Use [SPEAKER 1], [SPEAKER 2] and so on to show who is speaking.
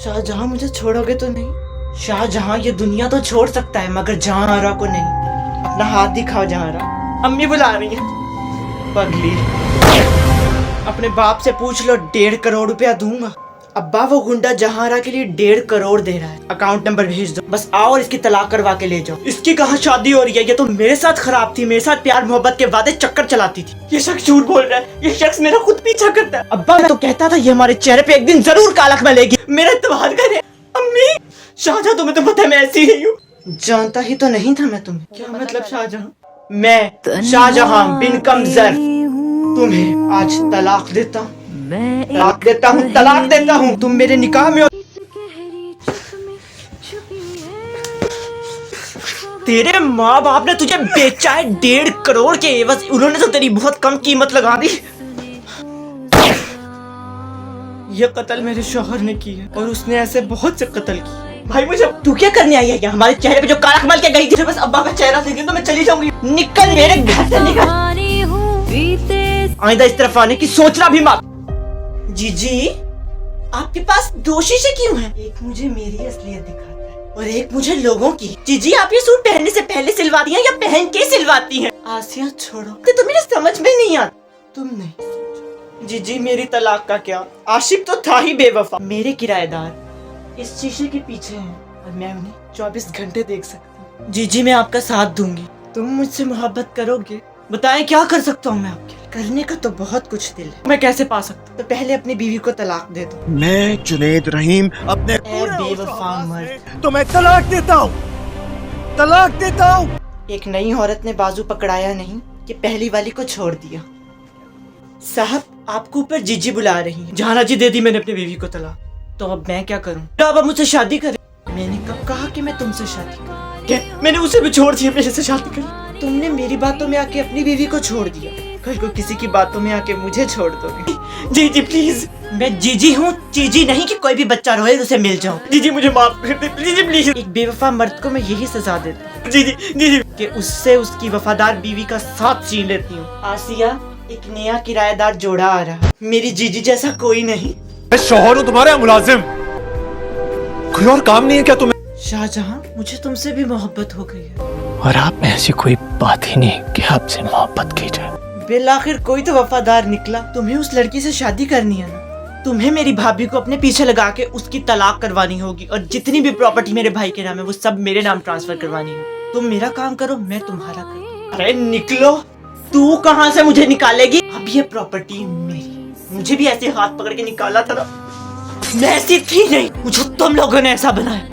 [SPEAKER 1] शाहजहां मुझे छोड़ोगे तो नहीं? शाहजहां ये दुनिया तो छोड़ सकता है मगर जहांआरा को नहीं। अपना हाथ दिखाओ जहांआरा। अम्मी बुला रही है। पगली, अपने बाप से पूछ लो, 1.5 करोड़ रुपया दूंगा। अब्बा वो गुंडा जहांआरा के लिए 1.5 करोड़ दे रहा है। अकाउंट नंबर भेज दो, बस आओ और इसकी तलाक करवा के ले जाओ। इसकी कहाँ शादी हो रही है? ये तो मेरे साथ खराब थी, मेरे साथ प्यार मोहब्बत के वादे चक्कर चलाती थी। ये शख्स झूठ बोल रहा है, ये शख्स मेरा खुद पीछा करता है। अब्बा मैं तो कहता था ये हमारे चेहरे पे एक दिन जरूर कालख मिलेगी। मेरा इत्तेफाक करे। अम्मी, शाहजहां तुम्हें तो पता है मैं ऐसी ही हूँ। जानता ही तो नहीं था मैं तुम्हें। क्या मतलब शाहजहां? मैं शाहजहां बिन कमजर तुम्हें आज तलाक देता हूँ, तलाक देता हूँ, तलाक देता हूँ। तुम मेरे निकाह में हो। तेरे माँ बाप ने तुझे बेचा है 1.5 करोड़ के एवज। उन्होंने तो तेरी बहुत कम कीमत लगा दी। ये कत्ल मेरे शौहर ने की है और उसने ऐसे बहुत से कत्ल किए। भाई मुझे तू क्या करने आई है? हमारे चेहरे पे जो कालख मल के गई थी, बस अब्बा का चेहरा देख तो मैं चली जाऊंगी। निकल मेरे घर से, निकल। आइंदा इस तरफ आने की सोचना भी मत। जीजी, आपके पास 2 शीशे क्यों हैं? एक मुझे मेरी असलियत दिखाता है और एक मुझे लोगों की। जीजी, आप ये सूट पहनने से पहले सिलवाती हैं या पहन के सिलवाती हैं? आसिया छोड़ो, तो मेरे समझ में नहीं आता। तुम नहीं। जीजी, मेरी तलाक का क्या? आशिक तो था ही बेवफा। मेरे किराएदार इस शीशे के पीछे हैं और मैं उन्हें 24 घंटे देख सकती हूँ। जीजी, मैं आपका साथ दूंगी। तुम मुझसे मोहब्बत करोगे? बताएं क्या कर सकता हूँ मैं आपके लिए? करने का तो बहुत कुछ दिल है। मैं कैसे पा सकता हूँ? तो पहले अपनी बीवी को तलाक दे दो।
[SPEAKER 2] मैं जुनैद रहीम अपने
[SPEAKER 1] बेवफा मर्द,
[SPEAKER 2] तो मैं तलाक देता हूँ, तलाक देता हूँ।
[SPEAKER 1] एक नई औरत ने बाजू पकड़ाया नहीं कि पहली वाली को छोड़ दिया। साहब, आपको ऊपर जीजी बुला रही है। जहाना जी, दे दी मैंने अपनी बीवी को तलाक। तो अब मैं क्या करूँ? अब मुझसे शादी करे। मैंने कब कहा कि मैं तुमसे शादी करूँ? क्या मैंने उसे भी छोड़ दिया मेरे से शादी करी? तुमने मेरी बातों में आके अपनी बीवी को छोड़ दिया, कल को किसी की बातों में आके मुझे छोड़ दोगे। जीजी प्लीज, मैं जीजी हूँ, जीजी नहीं कि कोई भी बच्चा रोए उसे मिल जाऊँ। जीजी मुझे माफ कर दे, जीजी प्लीज। एक बेवफा मर्द को मैं यही सजा देती हूँ जीजी, जीजी, कि उससे उसकी वफादार बीवी का साथ छीन लेती हूँ। आसिया, एक नया किराएदार जोड़ा आ रहा। मेरी जीजी जैसा कोई नहीं।
[SPEAKER 2] मैं शौहर हूँ तुम्हारा मुलाजिम, कोई और काम नहीं है क्या तुम्हें?
[SPEAKER 1] शाहजहां, मुझे तुमसे भी मोहब्बत हो गई है
[SPEAKER 2] और आप में ऐसी कोई बात ही नहीं कि आपसे मोहब्बत की जाए।
[SPEAKER 1] बिल आखिर कोई तो वफादार निकला। तुम्हें उस लड़की से शादी करनी है ना? तुम्हें मेरी भाभी को अपने पीछे लगा के उसकी तलाक करवानी होगी और जितनी भी प्रॉपर्टी मेरे भाई के नाम है वो सब मेरे नाम ट्रांसफर करवानी होगी। तुम मेरा काम करो, मैं तुम्हारा करूँ। अरे निकलो। तू कहाँ से मुझे निकालेगी? अब ये प्रॉपर्टी मेरी। मुझे भी ऐसे हाथ पकड़ के निकाला था ना, मैं ऐसी थी नहीं, मुझे तुम लोगों ने ऐसा बनाया।